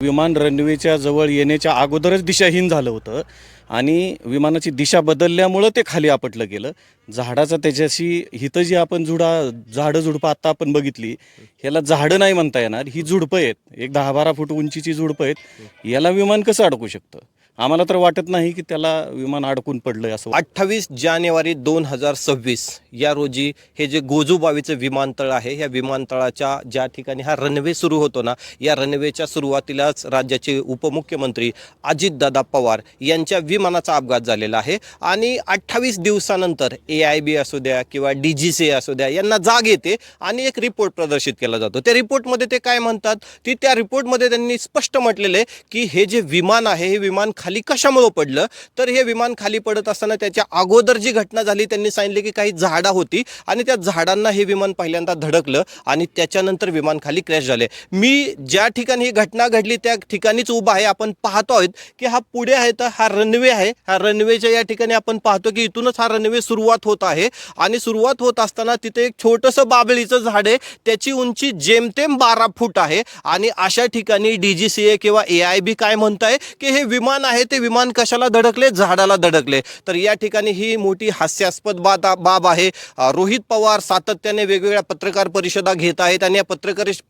विमान रनवेच्या जवळ येण्याच्या अगोदरच दिशाहीन झालं होतं आणि विमानाची दिशा बदलल्यामुळं ते खाली आपटलं गेलं. झाडाचा त्याच्याशी हिथं जी आपण झाडं झुडपं आत्ता आपण बघितली, ह्याला झाडं नाही म्हणता येणार, ही झुडपं आहेत. एक 10-12 फूट उंचीची झुडपं आहेत. याला विमान कसं अडकू शकतं? आम्हाला तर वाटत नाही की त्याला विमान अडकून पडलंय असं. 28 जानेवारी 2026 या रोजी हे जे गोजूबावीचं विमानतळ आहे, या विमानतळाच्या ज्या ठिकाणी हा रनवे सुरू होतो ना, या रनवेच्या सुरुवातीलाच राज्याचे उपमुख्यमंत्री अजितदादा पवार यांच्या विमानाचा अपघात झालेला आहे. आणि 28 दिवसानंतर AIB असू द्या किंवा DGCA असू द्या, यांना जाग येते आणि एक रिपोर्ट प्रदर्शित केला जातो. त्या रिपोर्टमध्ये ते काय म्हणतात, त्या रिपोर्टमध्ये त्यांनी स्पष्ट म्हटलेलं आहे की हे जे विमान आहे, हे विमान खाली कशामुळे पडलं. तर हे विमान खाली पडत असताना त्याच्या अगोदर जी घटना झाली, त्यांनी सांगितले की काही झाडं होती आणि त्या झाडांना हे विमान पहिल्यांदा धडकलं आणि त्याच्यानंतर विमान खाली क्रॅश झाले. मी ज्या ठिकाणी ही घटना घडली त्या ठिकाणीच उभा आहे. आपण पाहतो आहोत की हा पुढे आहे तर हा रनवे आहे. हा रनवेच्या या ठिकाणी आपण पाहतो की इथूनच हा रनवे सुरुवात होत आहे आणि सुरुवात होत असताना तिथे एक छोटंसं बाबळीचं झाड आहे. त्याची उंची जेमतेम 12 फूट आहे आणि अशा ठिकाणी DGCA किंवा AIB काय म्हणताय की हे विमान आहे, ते विमान कशाला धडकले? झाडाला धडकले. तर या ठिकाणी ही मोठी हास्यास्पद बाब आहे. रोहित पवार सातत्याने वेगवेगळ्या पत्रकार परिषदा घेत आहेत आणि या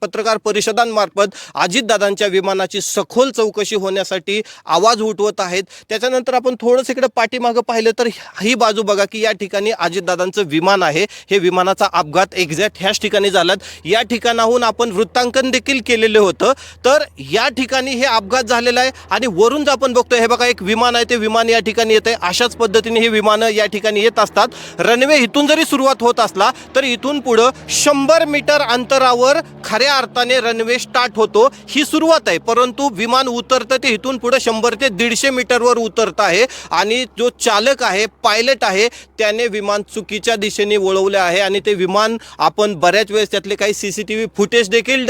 पत्रकार परिषदांमार्फत अजितदादांच्या विमानाची सखोल चौकशी होण्यासाठी आवाज उठवत आहेत. त्याच्यानंतर आपण थोडंसं इकडे पाठीमागं पाहिलं तर ही बाजू बघा की या ठिकाणी अजितदादांचं विमान आहे. हे विमानाचा अपघात एक्झॅक्ट ह्याच ठिकाणी झाला. या ठिकाणाहून आपण वृत्तांकन देखील केलेलं होतं. तर या ठिकाणी हे अपघात झालेला आहे आणि वरून आपण बघतोय, हे बघा एक विमान आहे, ते विमान या ठिकाणी येत आहे. अशाच पद्धतीने हे विमानं या ठिकाणी येत असतात. रनवे इथून जरी सुरुवात होत असला तर इथून पुढं 100 मीटर अंतरावर खऱ्या अर्थाने रनवे स्टार्ट होतो. ही सुरुवात आहे, परंतु विमान उतरतं ते इथून पुढं 100 ते 150 मीटरवर उतरत आहे आणि जो चालक आहे, पायलट आहे, त्याने विमान चुकीच्या दिशेने वळवले आहे आणि ते विमान आपण बऱ्याच वेळेस त्यातले काही CCTV फुटेज देखील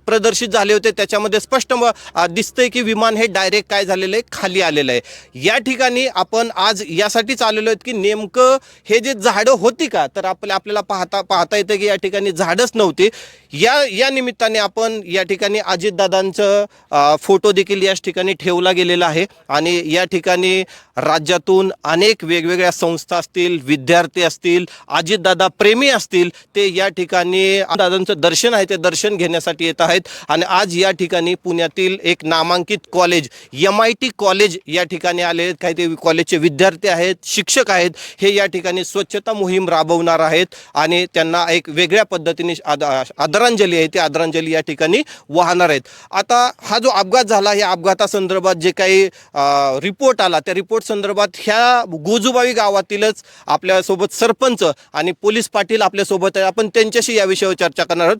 प्रदर्शित झाले होते. त्याच्यामध्ये स्पष्ट दिसतंय की विमान हे डायरेक्ट काय झालेलं आहे, खाली आलेलं आहे. या ठिकाणी आपण आज यासाठीच आलेलो आहेत की नेमकं हे जे झाडं होती का, तर आपल्याला पाहता येतं की या ठिकाणी झाडच नव्हती. या निमित्ताने आपण या ठिकाणी अजितदादांचं फोटो देखील याच ठिकाणी ठेवला गेलेला आहे आणि या ठिकाणी राज्यातून अनेक वेगवेगळ्या संस्था असतील, विद्यार्थी असतील, अजितदादा प्रेमी असतील, ते या ठिकाणी दादांचं दर्शन आहे ते दर्शन घेण्यासाठी येत आहेत. आणि आज या ठिकाणी पुण्यातील एक नामांकित कॉलेज MIT कॉलेज या ठिकाणी आले आहेत. काही ते कॉलेजचे विद्यार्थी आहेत, शिक्षक आहेत, हे या ठिकाणी स्वच्छता मोहीम राबवणार आहेत आणि त्यांना एक वेगळ्या पद्धतीने आदरांजली आहे, ती आदरांजली या ठिकाणी वाहणार आहेत. आता हा जो अपघात झाला, या अपघातासंदर्भात जे काही रिपोर्ट आला, त्या रिपोर्ट संदर्भात ह्या गोजूबावी गावातीलच आपल्यासोबत सरपंच आणि पोलीस पाटील आपल्यासोबत आहे. आपण त्यांच्याशी या विषयावर चर्चा करणार आहोत.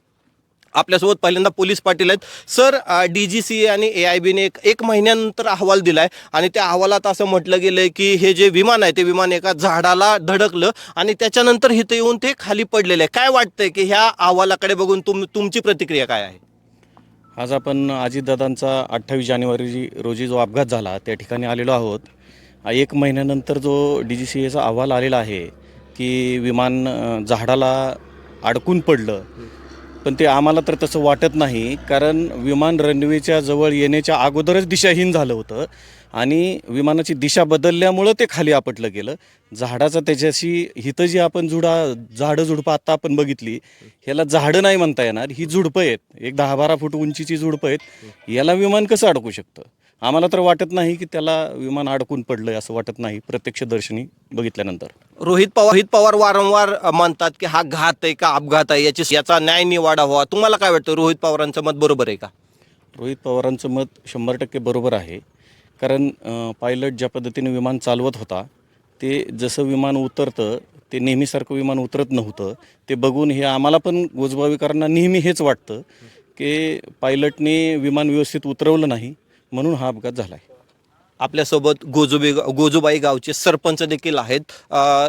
आपल्यासोबत पहिल्यांदा पोलीस पाटील आहेत. सर, DGCA आणि AIBने एक महिन्यानंतर अहवाल दिलाय आणि त्या अहवालात असं म्हटलं गेलंय की हे जे विमान आहे, ते विमान एका झाडाला धडकलं आणि त्याच्यानंतर इथं येऊन ते खाली पडलेलं आहे. काय वाटतंय की ह्या अहवालाकडे बघून तुमची प्रतिक्रिया काय आहे? आज आपण अजितदादांचा 28 जानेवारी रोजी जो अपघात झाला त्या ठिकाणी आलेलो आहोत. एक महिन्यानंतर जो DGCAचा अहवाल आलेला आहे की विमान झाडाला अडकून पडलं, पण ते आम्हाला तर तसं वाटत नाही, कारण विमान रनवेच्या जवळ येण्याच्या अगोदरच दिशाहीन झालं होतं आणि विमानाची दिशा बदलल्यामुळं ते खाली आपटलं गेलं. झाडाचा त्याच्याशी हिथं जी आपण झाडं झुडपं आत्ता आपण बघितली, ह्याला झाडं नाही म्हणता येणार, ही झुडपं आहेत. एक 10-12 फूट उंचीची झुडपं आहेत. याला विमान कसं अडकू शकतं? आम्हाला तर वाटत नाही की त्याला विमान अडकून पडलंय असं वाटत नाही प्रत्यक्षदर्शनी बघितल्यानंतर. रोहित पवार वारंवार म्हणतात की हा घात आहे का अपघात आहे, याचा न्याय निवाडा व्हावा. तुम्हाला काय वाटतं, रोहित पवारांचं मत बरोबर आहे का? रोहित पवारांचं मत 100% बरोबर आहे. कारण पायलट ज्या पद्धतीने विमान चालवत होता, ते जसं विमान उतरतं ते नेहमीसारखं विमान उतरत नव्हतं. ते बघून हे आम्हाला पण गोजबावीकरांना नेहमी हेच वाटतं की पायलटने विमान व्यवस्थित उतरवलं नाही, म्हणून हा अपघात झाला आहे. आपल्यासोबत गोजूबाई गावचे सरपंच देखील आहेत.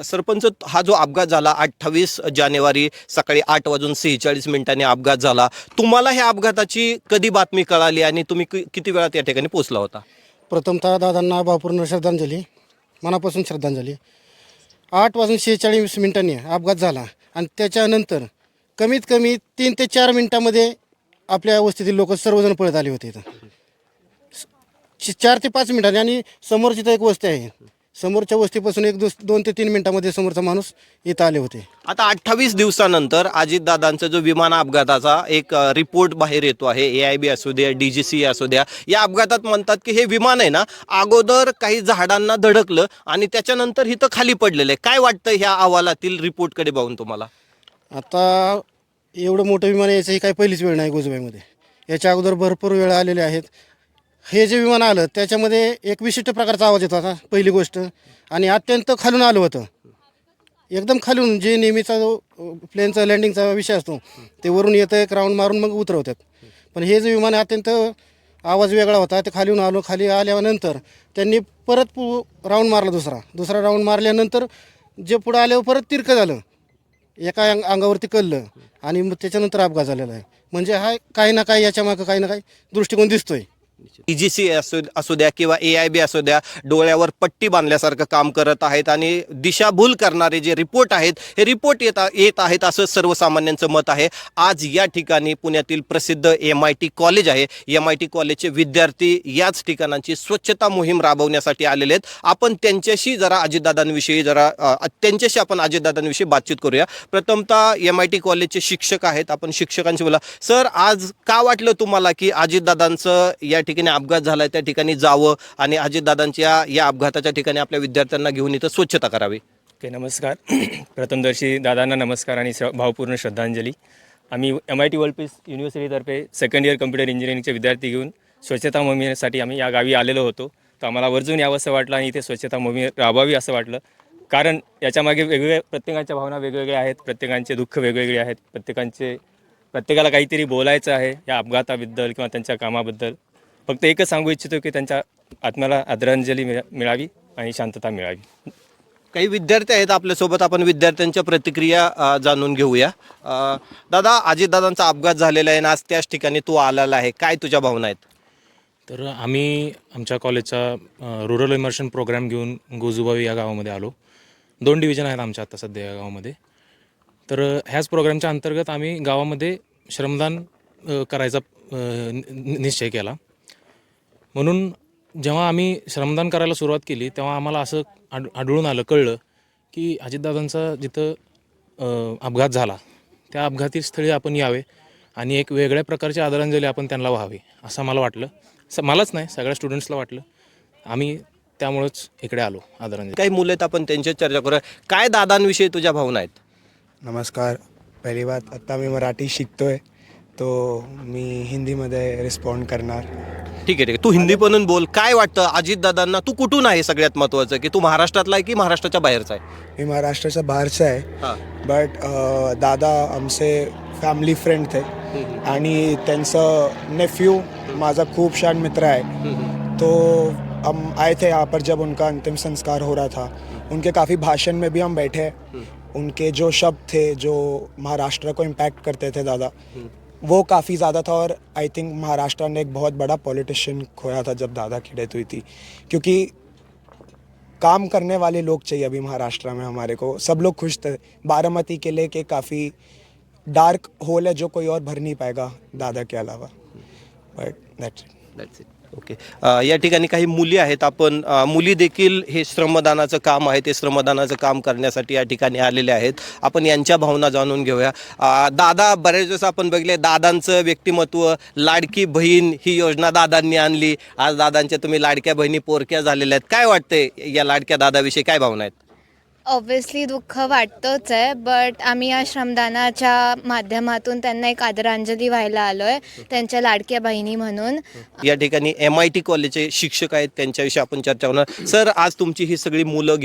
सरपंच, हा जो अपघात झाला 28 जानेवारी सकाळी 8:46 अपघात झाला, तुम्हाला ह्या अपघाताची कधी बातमी कळाली आणि तुम्ही किती वेळात या ठिकाणी पोहोचला होता? प्रथमतः दादांना भावपूर्ण श्रद्धांजली, मनापासून श्रद्धांजली. 8:46 अपघात झाला आणि त्याच्यानंतर कमीत कमी 3 ते 4 मिनिटामध्ये आपल्या वस्तीतील लोक सर्वजण पळत आले होते इथं. 4 ते 5 मिनिटांनी आणि समोरची तर एक वस्ती आहे, समोरच्या वस्तीपासून 2 ते 3 मिनिटामध्ये समोरचा माणूस इथं आले होते. आता 28 दिवसानंतर अजितदादांचा जो विमान अपघाताचा एक रिपोर्ट बाहेर येतो आहे, AIB असू द्या, DGC असू द्या, या अपघातात म्हणतात की हे विमान आहे ना अगोदर काही झाडांना धडकलं आणि त्याच्यानंतर इथं खाली पडलेलं आहे. काय वाटतं ह्या अहवालातील रिपोर्टकडे पाहून तुम्हाला? आता एवढं मोठं विमान यायचं ही काही पहिलीच वेळ नाही गोजुबाईमध्ये. याच्या अगोदर भरपूर वेळ आलेले आहेत. हे जे विमान आलं त्याच्यामध्ये एक विशिष्ट प्रकारचा आवाज येत होता पहिली गोष्ट, आणि अत्यंत खालून आलं होतं, एकदम खालून. जे नेहमीचा जो प्लेनचा लँडिंगचा विषय असतो ते वरून येतं, एक राऊंड मारून मग उतरवतात. पण हे जे विमान अत्यंत आवाज वेगळा होता. ते खालून आलो, खाली आल्यानंतर त्यांनी परत राऊंड मारला, दुसरा राऊंड मारल्यानंतर जे पुढं आल्यावर परत तिरकं झालं, एका अंगावरती कळलं आणि मग त्याच्यानंतर अपघात झालेला आहे. म्हणजे हा काही ना काही याच्यामागं काही ना काही दृष्टिकोन दिसतोय. DGC असू द्या किंवा AIB असू द्या, डोळ्यावर पट्टी बांधल्यासारखं काम करत आहेत आणि दिशाभूल करणारे जे रिपोर्ट आहेत हे रिपोर्ट येत आहेत असं सर्वसामान्यांचं मत आहे. आज या ठिकाणी पुण्यातील प्रसिद्ध MIT कॉलेज आहे, MIT कॉलेजचे विद्यार्थी याच ठिकाणांची स्वच्छता मोहीम राबवण्यासाठी आलेले आहेत. आपण त्यांच्याशी आपण अजितदादांविषयी बातचीत करूया. प्रथमतः MIT कॉलेजचे शिक्षक आहेत, आपण शिक्षकांशी बोला. सर, आज का वाटलं तुम्हाला की अजितदादांचं या ठिकाणी अपघात झालाय त्या ठिकाणी जावं आणि अजितदादांच्या या अपघाताच्या ठिकाणी आपल्या विद्यार्थ्यांना घेऊन इथं स्वच्छता करावी? ओके, नमस्कार. प्रथमदर्शी दादांना नमस्कार आणि भावपूर्ण श्रद्धांजली. आम्ही MIT वर्ल्ड पीस युनिव्हर्सिटीतर्फे सेकंड इयर कम्प्युटर इंजिनिअरिंगचे विद्यार्थी घेऊन स्वच्छता मोहिमेसाठी आम्ही या गावी आलेलो होतो. तर आम्हाला वर्जून यावं असं वाटलं आणि इथे स्वच्छता मोहीम राबवावी असं वाटलं. कारण याच्यामागे प्रत्येकाच्या भावना वेगवेगळ्या आहेत, प्रत्येकांचे दुःख वेगवेगळे आहेत, प्रत्येकाला काहीतरी बोलायचं आहे या अपघाताबद्दल किंवा त्यांच्या कामाबद्दल. फक्त एकच सांगू इच्छितो की त्यांच्या आत्म्याला आदरांजली मिळावी आणि शांतता मिळावी. काही विद्यार्थी आहेत आपल्यासोबत, आपण विद्यार्थ्यांच्या प्रतिक्रिया जाणून घेऊया. दादा, अजितदादांचा अपघात झालेला आहे आणि आज त्याच ठिकाणी तू आलेला आहे, काय तुझ्या भावना आहेत? तर आम्ही आमच्या कॉलेजचा रुरल इमर्शन प्रोग्राम घेऊन गोजुबावी या गावामध्ये आलो. 2 डिव्हिजन आहेत आमच्या आता सध्या या गावामध्ये. तर ह्याच प्रोग्रामच्या अंतर्गत आम्ही गावामध्ये श्रमदान करायचा निश्चय केला. म्हणून जेव्हा आम्ही श्रमदान करायला सुरुवात केली तेव्हा आम्हाला असं आढळून कळलं की अजितदादांचा जिथं अपघात झाला त्या अपघाती स्थळी आपण यावे आणि एक वेगळ्या प्रकारची आदरांजली आपण त्यांना व्हावी असं मला वाटलं. मलाच नाही, सगळ्या स्टुडंट्सला वाटलं. आम्ही त्यामुळंच इकडे आलो आदरांजली. काही मुलं आहेत, आपण त्यांच्यात चर्चा करूया. काय दादांविषयी तुझ्या भावना आहेत? नमस्कार. पहिली बात, आत्ता मी मराठी शिकतोय, तो मी हिंदीमध्ये रिस्पॉन्ड करणार. ठीक आहे. तू हिंदी पण बोल. काय वाटतं अजितदादांना? तू कुठून आहे सगळ्यात महत्त्वाचं, की तू महाराष्ट्रातला आहे की महाराष्ट्राच्या बाहेरचा आहे? मी महाराष्ट्राच्या बाहेरचा आहे, हां. बट दादा आमचे फॅमिली फ्रेंड थे आणि त्यांचं नेफ्यू माझा खूप छान मित्र आहे. तो हम आए थे यहाँ पर जब उनका अंतिम संस्कार हो रहा था. उनके काफ़ी भाषण में भी हम बैठे. उनके जो शब्द थे जो महाराष्ट्र को इम्पैक्ट करते थे दादा, वो काफ़ी ज़्यादा था. और आई थिंक महाराष्ट्र ने एक बहुत बड़ा पॉलिटिशियन खोया था जब दादा की डेथ हुई थी, क्योंकि काम करने वाले लोग चाहिए अभी महाराष्ट्र में हमारे को. सब लोग खुश थे. बारामती के लिए काफ़ी डार्क होल है जो कोई और भर नहीं पाएगा दादा के अलावा. But that's it. ओके. या ठिकाणी काही मुली आहेत, आपण मुली देखील हे श्रमदानाचं काम आहे ते श्रमदानाचं काम करण्यासाठी या ठिकाणी आलेले आहेत. आपण यांच्या भावना जाणून घेऊया. दादा, बरेच दिवस आपण बघले दादांचं व्यक्तिमत्व, लाडकी बहीण ही योजना दादांनी आणली. आज दादांच्या तुम्ही लाडक्या बहिणी पोरक्या झालेल्या आहेत. काय वाटतंय या लाडक्या दादाविषयी, काय भावना आहेत? ऑब्व्हियसली दुःख वाटतंच आहे, बट आम्ही या श्रमदानाच्या माध्यमातून त्यांना एक आदरांजली व्हायला आलो आहे, त्यांच्या लाडक्या बहिणी म्हणून. या ठिकाणी MIT कॉलेजचे शिक्षक आहेत, त्यांच्याविषयी आपण चर्चा होणार. सर, आज तुमची ही सगळी मुली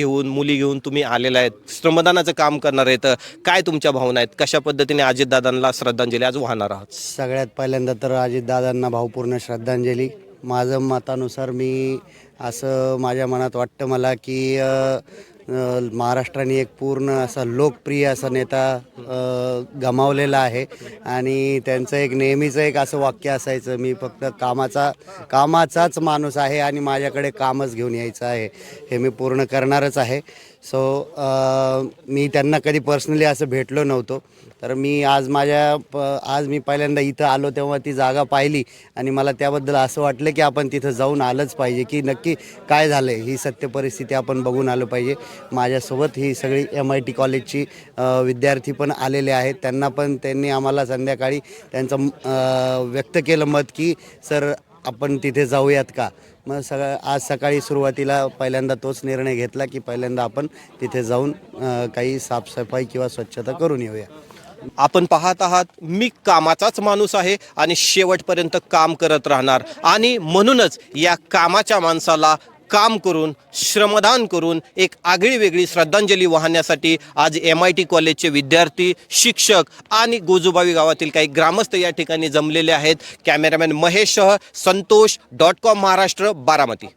घेऊन तुम्ही आलेला आहेत, श्रमदानाचं काम करणार आहेत. काय तुमच्या भावना आहेत? कशा पद्धतीने अजितदादांना श्रद्धांजली आज वाहणार आहात? सगळ्यात पहिल्यांदा तर अजितदादांना भावपूर्ण श्रद्धांजली. माझं मतानुसार असं माझ्या मनात वाटतं मला की महाराष्ट्राने एक पूर्ण असा लोकप्रिय असा नेता गमावलेला आहे आणि त्यांचं एक नेहमीचं एक असं वाक्य असायचं, मी फक्त कामाचाच माणूस आहे आणि माझ्याकडे कामच घेऊन यायचं आहे, हे मी पूर्ण करणारच आहे. सो मी त्यांना कधी पर्सनली असं भेटलो नव्हतो. तर मी आज आज मी पहिल्यांदा इथं आलो तेव्हा ती जागा पाहिली आणि मला त्याबद्दल असं वाटलं की आपण तिथं जाऊन आलंच पाहिजे, की नक्की काय झालं आहे ही सत्य परिस्थिती आपण बघून आलं पाहिजे. माझ्यासोबत ही सगळी MIT कॉलेजची विद्यार्थी पण आलेले आहेत. त्यांनी आम्हाला संध्याकाळी त्यांचं व्यक्त केलं मत की सर आपण तिथे जाऊयात का. मग आज सकाळी सुरुवातीला पहिल्यांदा तोच निर्णय घेतला की पहिल्यांदा आपण तिथे जाऊन काही साफसफाई किंवा स्वच्छता करून येऊया. आपण पाहत आहात मी कामाचाच माणूस आहे आणि शेवटपर्यंत काम करत राहणार आणि म्हणूनच या कामाच्या माणसाला काम करून श्रमदान करून एक आगळी वेगळी श्रद्धांजली वाहण्यासाठी आज MIT कॉलेजचे विद्यार्थी शिक्षक आणि गोजूबावी गावातील काही ग्रामस्थ या ठिकाणी जमलेले आहेत. कॅमेरामॅन महेशसह संतोष .com महाराष्ट्र बारामती.